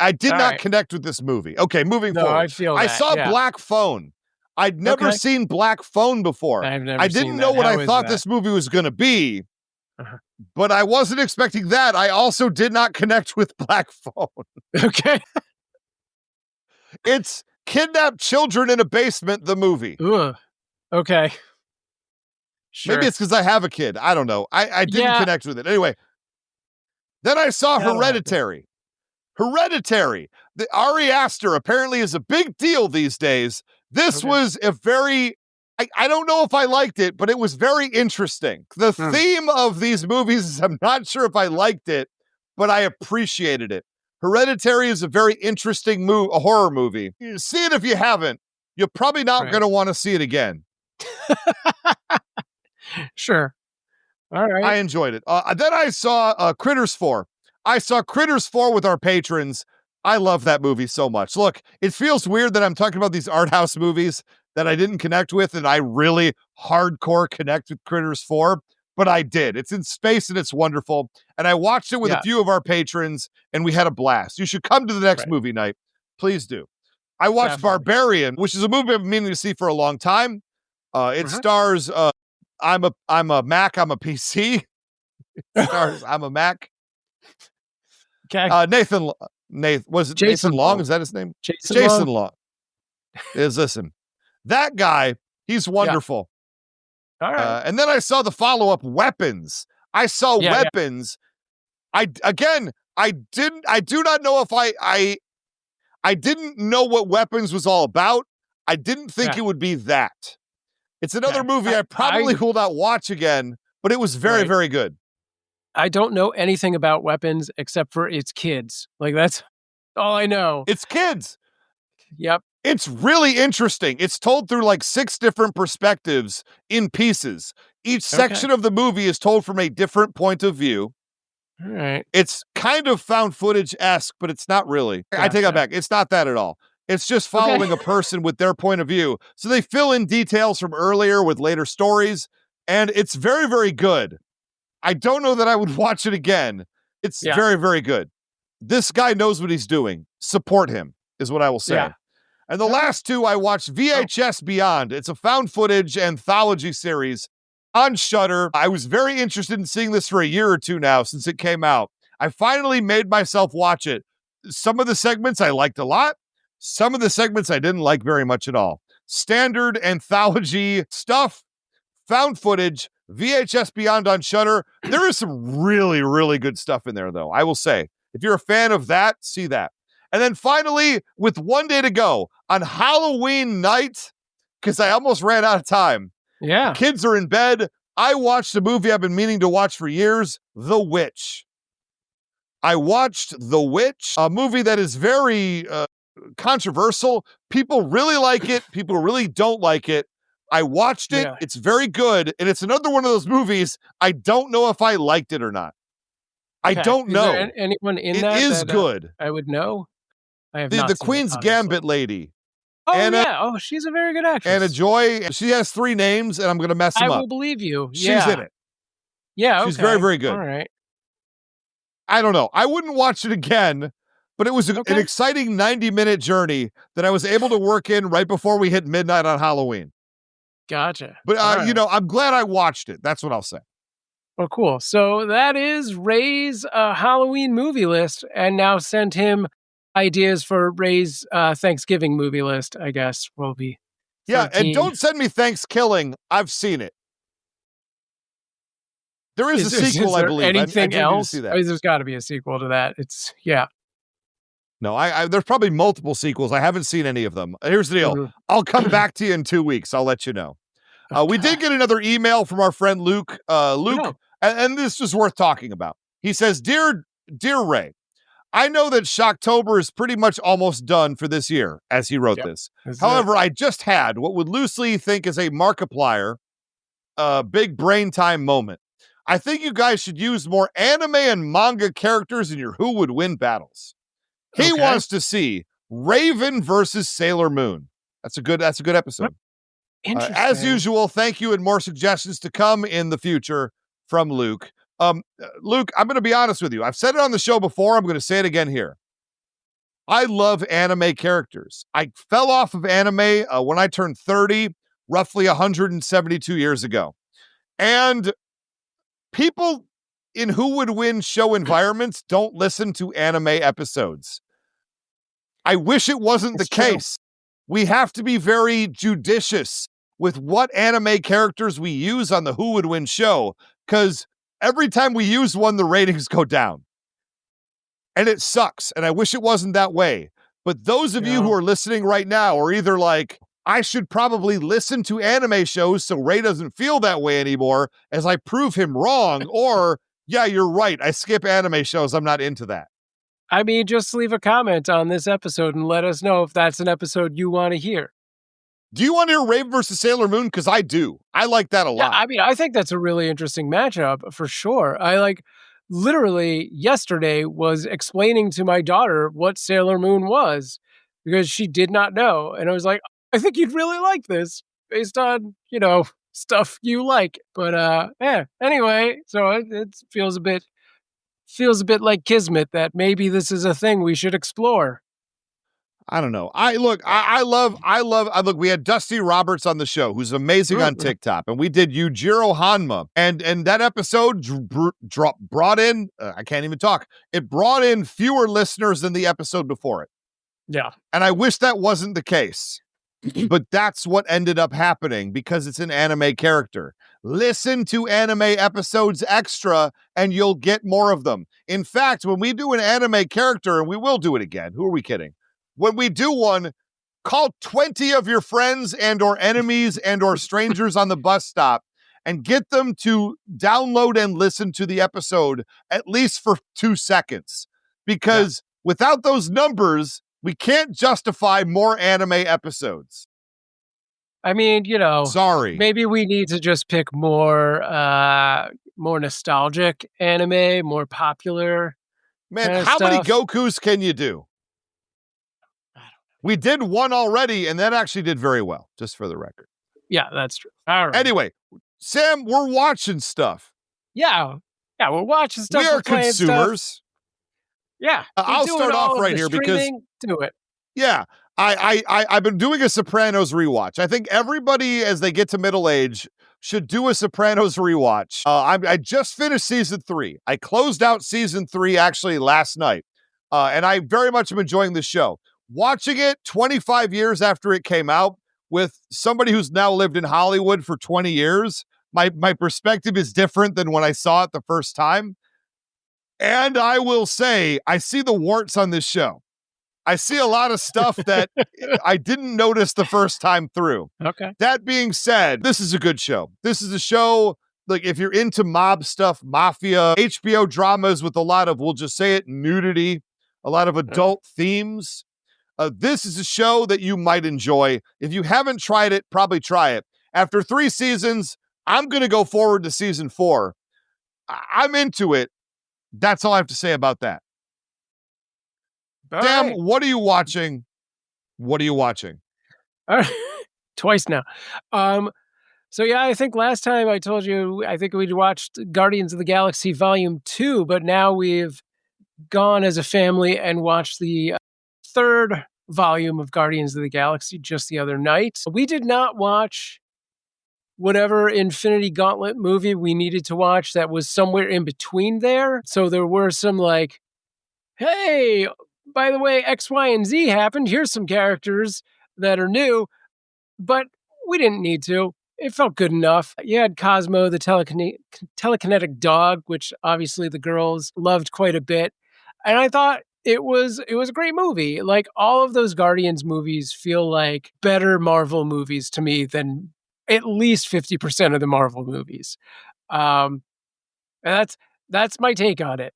I did not connect with this movie. Okay, moving forward. I saw Black Phone. I'd never seen Black Phone before. I didn't know what I thought this movie was going to be, but I wasn't expecting that. I also did not connect with Black Phone. Okay. It's Kidnapped Children in a Basement, the movie. Ugh. Okay. Sure. Maybe it's because I have a kid. I don't know. I didn't connect with it. Anyway, then I saw Hereditary. Hereditary. The Ari Aster apparently is a big deal these days. This was a very, I don't know if I liked it, but it was very interesting. The theme of these movies, I'm not sure if I liked it, but I appreciated it. Hereditary is a very interesting a horror movie. You see it if you haven't. You're probably not going to want to see it again. Sure. All right. I enjoyed it. Then I saw Critters 4. I saw Critters 4 with our patrons. I love that movie so much. Look, it feels weird that I'm talking about these art house movies that I didn't connect with, and I really hardcore connect with Critters 4, but I did. It's in space, and it's wonderful. And I watched it with a few of our patrons, and we had a blast. You should come to the next movie night. Please do. I watched Barbarian, which is a movie I've been meaning to see for a long time. It stars... I'm a Mac. I'm a PC. I'm a Mac. Okay. Nathan. Was it Jason Long? Is that his name? Jason Long. Listen, that guy. He's wonderful. All right. And then I saw the follow-up, Weapons. I saw Weapons. I do not know if I didn't know what Weapons was all about. I didn't think it would be that. It's another movie I probably will not watch again, but it was very, very good. I don't know anything about Weapons except for it's kids. Like, that's all I know. It's kids. Yep. It's really interesting. It's told through like 6 different perspectives in pieces. Each section of the movie is told from a different point of view. All right. It's kind of found footage-esque, but it's not really. Gotcha. I take that back. It's not that at all. It's just following a person with their point of view. So they fill in details from earlier with later stories, and it's very, very good. I don't know that I would watch it again. It's very, very good. This guy knows what he's doing. Support him, is what I will say. Yeah. And the last 2, I watched VHS Beyond. It's a found footage anthology series on Shudder. I was very interested in seeing this for a year or 2 now since it came out. I finally made myself watch it. Some of the segments I liked a lot. Some of the segments I didn't like very much at all. Standard anthology stuff, found footage, VHS Beyond on Shudder. There is some really, really good stuff in there, though, I will say. If you're a fan of that, see that. And then finally, with 1 day to go, on Halloween night, because I almost ran out of time. Yeah. Kids are in bed. I watched a movie I've been meaning to watch for years, The Witch. I watched The Witch, a movie that is very... controversial. People really like it. People really don't like it. I watched it. It's very good. And it's another one of those movies. I don't know if I liked it or not. I don't know. Is there anyone in that? It is good. I would know. I have not the Queen's Gambit lady. Oh, Anna, oh, she's a very good actress. Anna Joy. She has 3 names, and I'm going to mess them up. I will believe you. She's in it. Yeah, she's very, very good. All right. I don't know. I wouldn't watch it again. But it was an exciting 90-minute journey that I was able to work in right before we hit midnight on Halloween. Gotcha. But, I'm glad I watched it. That's what I'll say. Well, cool. So that is Ray's Halloween movie list. And now send him ideas for Ray's Thanksgiving movie list, I guess, will be 13. Yeah, and don't send me Thanksgiving. I've seen it. There is a sequel, I believe. Anything else? See that. There's got to be a sequel to that. No, there's probably multiple sequels. I haven't seen any of them. Here's the deal. Mm-hmm. I'll come back to you in 2 weeks. I'll let you know. We did get another email from our friend Luke. And this is worth talking about. He says, Dear Ray, I know that Shocktober is pretty much almost done for this year, as he wrote this. However, I just had what would loosely think is a Markiplier big brain time moment. I think you guys should use more anime and manga characters in your Who Would Win battles. He wants to see Raven versus Sailor Moon. That's a good episode. As usual, thank you, and more suggestions to come in the future from Luke. Luke, I'm going to be honest with you. I've said it on the show before. I'm going to say it again here. I love anime characters. I fell off of anime when I turned 30, roughly 172 years ago. And people in Who Would Win show environments don't listen to anime episodes. I wish it wasn't the case. We have to be very judicious with what anime characters we use on the Who Would Win show, because every time we use one, the ratings go down. And it sucks, and I wish it wasn't that way. But those of you who are listening right now are either like, I should probably listen to anime shows so Ray doesn't feel that way anymore as I prove him wrong, or, yeah, you're right, I skip anime shows, I'm not into that. I mean, just leave a comment on this episode and let us know if that's an episode you want to hear. Do you want to hear Raven versus Sailor Moon? Because I do. I like that a lot. I mean, I think that's a really interesting matchup for sure. I literally yesterday was explaining to my daughter what Sailor Moon was because she did not know. And I was like, I think you'd really like this based on, stuff you like. But anyway, so it feels a bit like kismet that maybe this is a thing we should explore. I don't know. I love, we had Dusty Roberts on the show, who's amazing on TikTok, and we did Yujiro Hanma, and that episode brought in, I can't even talk. It brought in fewer listeners than the episode before it. Yeah. And I wish that wasn't the case, but that's what ended up happening because it's an anime character. Listen to anime episodes extra and you'll get more of them. In fact, when we do an anime character, and we will do it again, who are we kidding? When we do one, call 20 of your friends and or enemies and or strangers on the bus stop and get them to download and listen to the episode at least for 2 seconds. Because without those numbers, we can't justify more anime episodes. I mean, sorry. Maybe we need to just pick more nostalgic anime, more popular. Man, how many Gokus can you do? We did one already, and that actually did very well, just for the record. Yeah, that's true. All right. Anyway, Sam, we're watching stuff. Yeah, we're watching stuff. We are consumers. Stuff. Yeah. I'll start off right here because do it. Yeah. I've been doing a Sopranos rewatch. I think everybody, as they get to middle age, should do a Sopranos rewatch. I just finished season 3. I closed out season 3 actually last night. And I very much am enjoying the show. Watching it 25 years after it came out with somebody who's now lived in Hollywood for 20 years, my perspective is different than when I saw it the first time. And I will say, I see the warts on this show. I see a lot of stuff that I didn't notice the first time through. Okay. That being said, this is a good show. This is a show, like, if you're into mob stuff, mafia, HBO dramas with a lot of, we'll just say it, nudity, a lot of adult themes. This is a show that you might enjoy. If you haven't tried it, probably try it. After 3 seasons, I'm going to go forward to season 4. I'm into it. That's all I have to say about that. Sam, what are you watching? What are you watching? Twice now. So yeah, I think last time I told you, I think we'd watched Guardians of the Galaxy Volume 2, but now we've gone as a family and watched the 3rd volume of Guardians of the Galaxy just the other night. We did not watch whatever Infinity Gauntlet movie we needed to watch that was somewhere in between there. So there were some hey, by the way, X, Y, and Z happened. Here's some characters that are new, but we didn't need to. It felt good enough. You had Cosmo, the telekinetic dog, which obviously the girls loved quite a bit. And I thought it was a great movie. Like, all of those Guardians movies feel like better Marvel movies to me than at least 50% of the Marvel movies. And that's my take on it.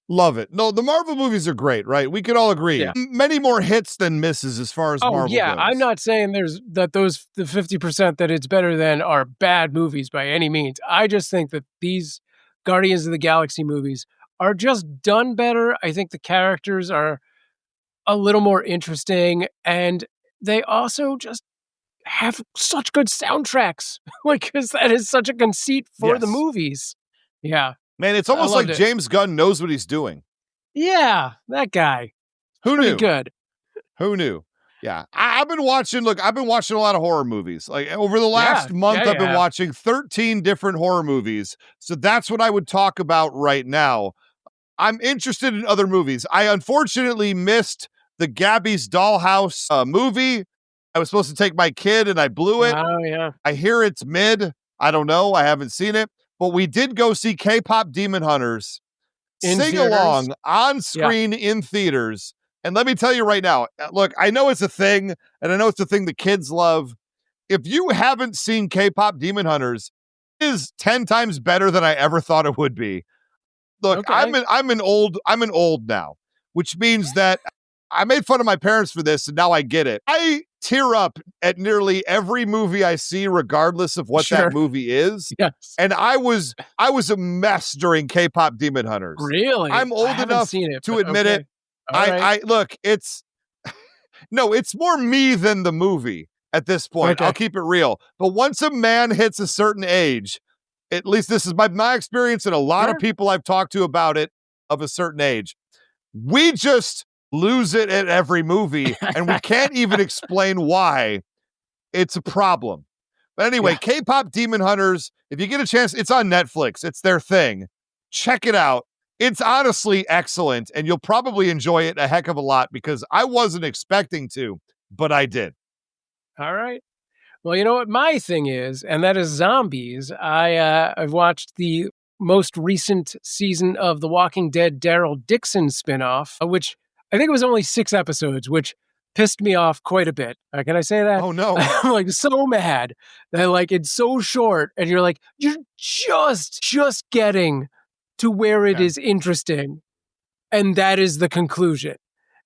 Love it. No, the Marvel movies are great, right? We could all agree. Yeah. Many more hits than misses as far as Marvel goes. I'm not saying the 50% that it's better than are bad movies by any means. I just think that these Guardians of the Galaxy movies are just done better. I think the characters are a little more interesting, and they also just have such good soundtracks. Like, 'cause that is such a conceit for the movies. Yeah. Man, it's almost like James Gunn knows what he's doing. Yeah, that guy. Who Pretty knew? good. Who knew? Yeah. I've been watching a lot of horror movies. Like, over the last month, I've been watching 13 different horror movies. So that's what I would talk about right now. I'm interested in other movies. I unfortunately missed the Gabby's Dollhouse movie. I was supposed to take my kid and I blew it. Oh, yeah. I hear it's mid. I don't know. I haven't seen it. But we did go see K-Pop Demon Hunters sing along on screen in theaters. And let me tell you right now, look, I know it's a thing, and I know it's a thing the kids love. If you haven't seen K-Pop Demon Hunters, it is 10 times better than I ever thought it would be. Look, I'm an old now, which means that I made fun of my parents for this, and now I get it. I tear up at nearly every movie I see, regardless of what that movie is. Yes. And I was a mess during K-Pop Demon Hunters. Really? I'm old enough to admit it. I look, it's more me than the movie at this point. Okay. I'll keep it real. But once a man hits a certain age, at least this is my experience, and a lot of people I've talked to about it of a certain age, we just lose it at every movie, and we can't even explain why. It's a problem. But anyway, K-Pop Demon Hunters, if you get a chance, it's on Netflix. It's their thing. Check it out. It's honestly excellent, and you'll probably enjoy it a heck of a lot, because I wasn't expecting to, but I did. All right. Well, you know what my thing is, and that is zombies. I've watched the most recent season of The Walking Dead Daryl Dixon spinoff, which I think it was only 6 episodes, which pissed me off quite a bit. Can I say that? Oh, no. I'm like so mad that like it's so short, and you're like, you're just getting to where it is interesting, and that is the conclusion.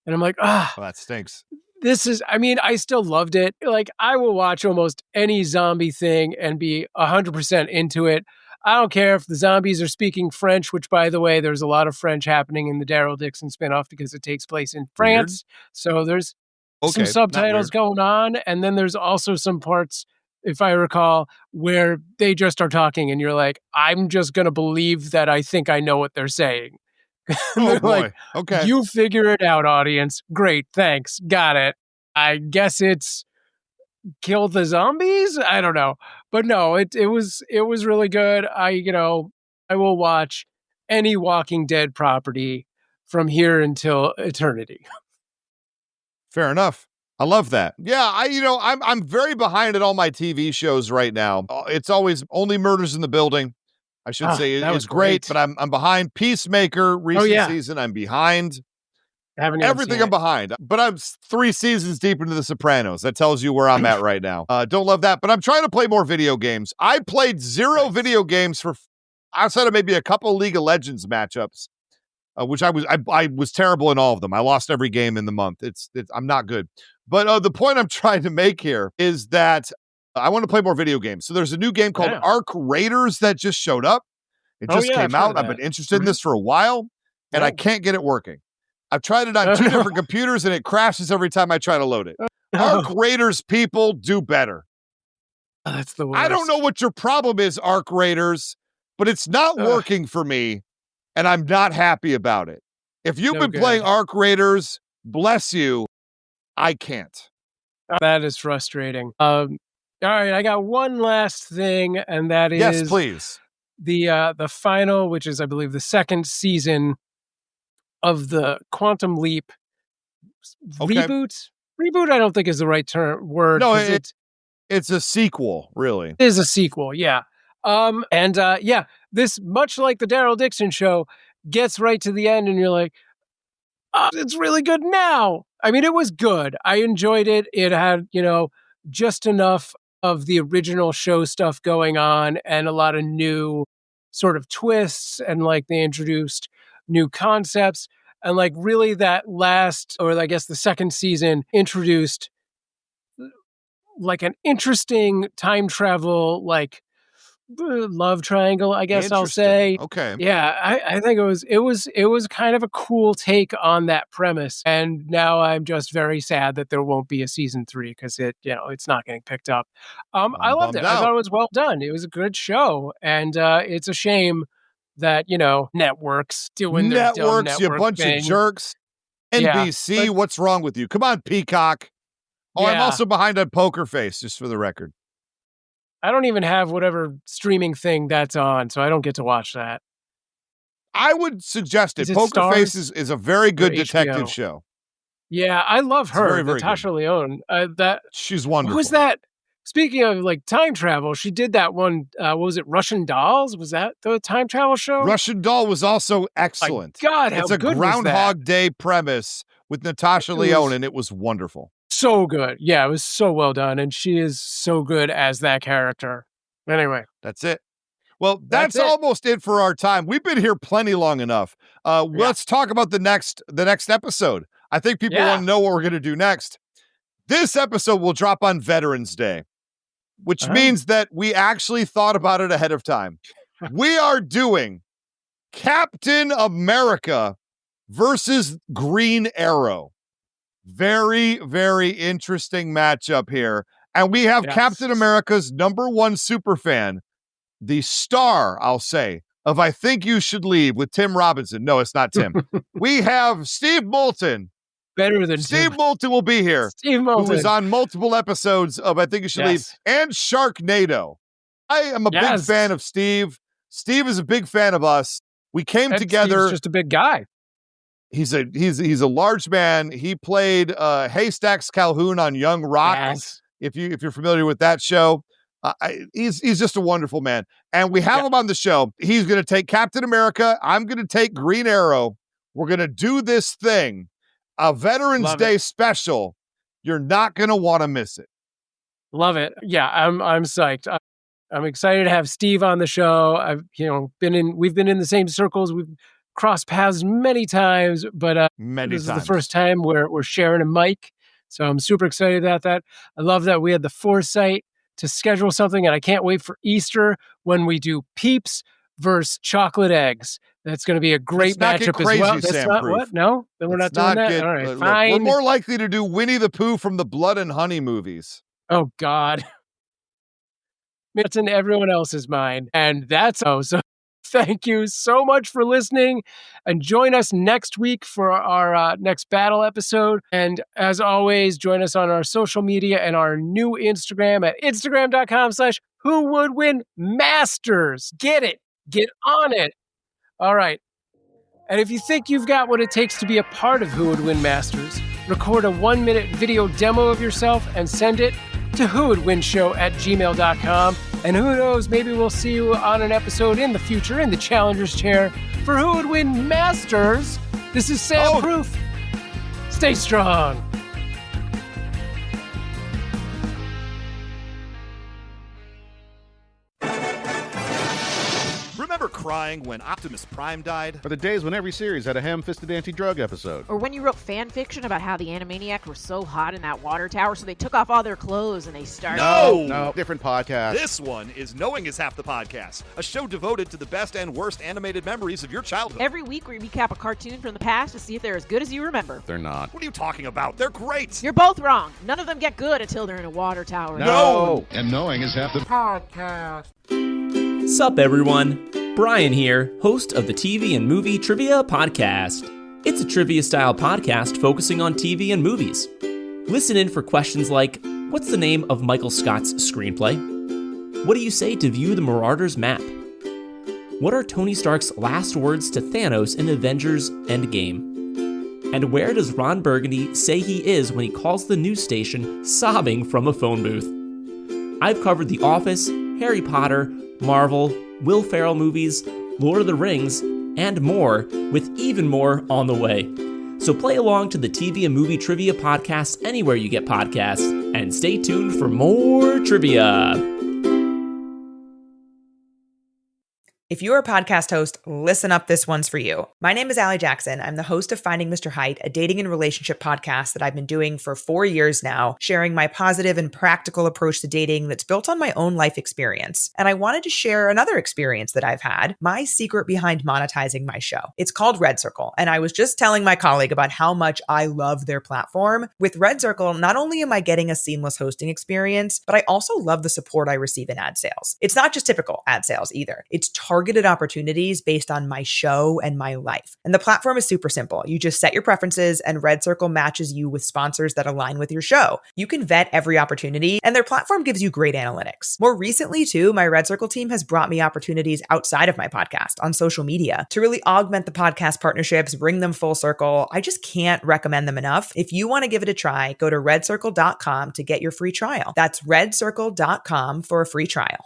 And I'm like, well, that stinks. I still loved it. Like, I will watch almost any zombie thing and be 100% into it. I don't care if the zombies are speaking French, which, by the way, there's a lot of French happening in the Daryl Dixon spinoff because it takes place in France. So there's some subtitles going on. And then there's also some parts, if I recall, where they just are talking and you're like, I'm just going to believe that I think I know what they're saying. Oh, boy. Like, okay. You figure it out, audience. Great. Thanks. Got it. I guess it's kill the zombies. I don't know, but no, it was really good. I will watch any Walking Dead property from here until eternity. Fair enough. I love that. Yeah, I'm very behind at all my TV shows right now. It's always Only Murders in the Building. I should say it's great, but I'm behind. Peacemaker recent season, I'm behind. Everything I'm behind, but I'm 3 seasons deep into The Sopranos. That tells you where I'm at right now. Don't love that, but I'm trying to play more video games. I played 0 video games for outside of maybe a couple League of Legends matchups, which I was terrible in all of them. I lost every game in the month. I'm not good. But the point I'm trying to make here is that I want to play more video games. So there's a new game called Arc Raiders that just showed up. It just came out. I've been interested in this for a while, and I can't get it working. I've tried it on 2 different computers, and it crashes every time I try to load it. Arc Raiders people do better. That's the worst. I don't know what your problem is, Arc Raiders, but it's not working for me, and I'm not happy about it. If you've been playing Arc Raiders, bless you, I can't. That is frustrating. All right, I got one last thing, and that is yes, please. The final, which is I believe the 2nd season of the Quantum Leap reboot. Reboot, I don't think is the right word. No, it's a sequel, really. It is a sequel, yeah. This, much like the Daryl Dixon show, gets right to the end, and you're like, it's really good now. I mean, it was good. I enjoyed it. It had, just enough of the original show stuff going on and a lot of new sort of twists, and like they introduced new concepts, and like really that last, or I guess the second season, introduced like an interesting time travel, like love triangle, I guess I'll say. Okay. Yeah, I think it was kind of a cool take on that premise. And now I'm just very sad that there won't be a season 3 because it's not getting picked up. I loved it. I thought it was well done. It was a good show. And it's a shame that, networks doing their dumb network you bunch thing. of jerks. NBC, what's wrong with you? Come on, Peacock. Oh, I'm also behind on Poker Face, just for the record. I don't even have whatever streaming thing that's on, so I don't get to watch that. I would suggest it. Poker Face is a very good detective show. Yeah, I love her, very, very Natasha Lyonne. She's wonderful. What was that? Speaking of like time travel, she did that one. What was it? Russian Dolls? Was that the time travel show? Russian Doll was also excellent. My God, it's a Groundhog Day premise with Natasha Lyonne, and it was wonderful. So good. Yeah, it was so well done. And she is so good as that character. Anyway. That's it. Well, that's almost it for our time. We've been here plenty long enough. Let's talk about the next episode. I think people want to know what we're going to do next. This episode will drop on Veterans Day, which means that we actually thought about it ahead of time. We are doing Captain America versus Green Arrow. Very, very interesting matchup here. And we have Captain America's #1 superfan, the star, I'll say, of I Think You Should Leave with Tim Robinson. No, it's not Tim. We have Steve Moulton. Better than Steve Tim. Moulton will be here. Steve Moulton. Who was on multiple episodes of I Think You Should Leave and Sharknado. I am a big fan of Steve. Steve is a big fan of us. We came together. Steve's just a big guy. He's a large man. He played Haystacks Calhoun on Young Rock. Yes. If you're familiar with that show, he's just a wonderful man. And we have him on the show. He's going to take Captain America. I'm going to take Green Arrow. We're going to do this thing, a Veterans Day special. You're not going to want to miss it. Love it. Yeah, I'm psyched. I'm excited to have Steve on the show. We've been in the same circles. We've crossed paths many times, but this is the first time we're sharing a mic. So I'm super excited about that. I love that we had the foresight to schedule something, and I can't wait for Easter when we do Peeps versus chocolate eggs. That's going to be a great matchup as well. That's not what? No? Then we're not doing that? All right, fine. We're more likely to do Winnie the Pooh from the Blood and Honey movies. Oh, God. It's in everyone else's mind. And that's so thank you so much for listening, and join us next week for our next battle episode. And as always, join us on our social media and our new Instagram at instagram.com/whowouldwinmasters. Get it. Get on it. All right. And if you think you've got what it takes to be a part of Who Would Win Masters, record a 1-minute video demo of yourself and send it to whowouldwinshow@gmail.com. And who knows, maybe we'll see you on an episode in the future in the Challenger's Chair for Who Would Win Masters. This is Sam Proof. Stay strong. Remember crying when Optimus Prime died? Or the days when every series had a ham-fisted anti-drug episode? Or when you wrote fan fiction about how the Animaniacs were so hot in that water tower, so they took off all their clothes and they started... No, different podcast. This one is Knowing is Half the Podcast, a show devoted to the best and worst animated memories of your childhood. Every week we recap a cartoon from the past to see if they're as good as you remember. They're not. What are you talking about? They're great. You're both wrong. None of them get good until they're in a water tower. No. And Knowing is Half the Podcast. Sup, everyone? Brian here, host of the TV and Movie Trivia Podcast. It's a trivia-style podcast focusing on TV and movies. Listen in for questions like, what's the name of Michael Scott's screenplay? What do you say to view the Marauders map? What are Tony Stark's last words to Thanos in Avengers Endgame? And where does Ron Burgundy say he is when he calls the news station sobbing from a phone booth? I've covered The Office, Harry Potter, Marvel, Will Ferrell movies, Lord of the Rings, and more, with even more on the way. So play along to the TV and Movie Trivia Podcast anywhere you get podcasts, and stay tuned for more trivia. If you're a podcast host, listen up, this one's for you. My name is Allie Jackson. I'm the host of Finding Mr. Height, a dating and relationship podcast that I've been doing for 4 years now, sharing my positive and practical approach to dating that's built on my own life experience. And I wanted to share another experience that I've had, my secret behind monetizing my show. It's called Red Circle, and I was just telling my colleague about how much I love their platform. With Red Circle, not only am I getting a seamless hosting experience, but I also love the support I receive in ad sales. It's not just typical ad sales either. It's targeted opportunities based on my show and my life. And the platform is super simple. You just set your preferences and Red Circle matches you with sponsors that align with your show. You can vet every opportunity and their platform gives you great analytics. More recently too, my Red Circle team has brought me opportunities outside of my podcast on social media to really augment the podcast partnerships, bring them full circle. I just can't recommend them enough. If you want to give it a try, go to redcircle.com to get your free trial. That's redcircle.com for a free trial.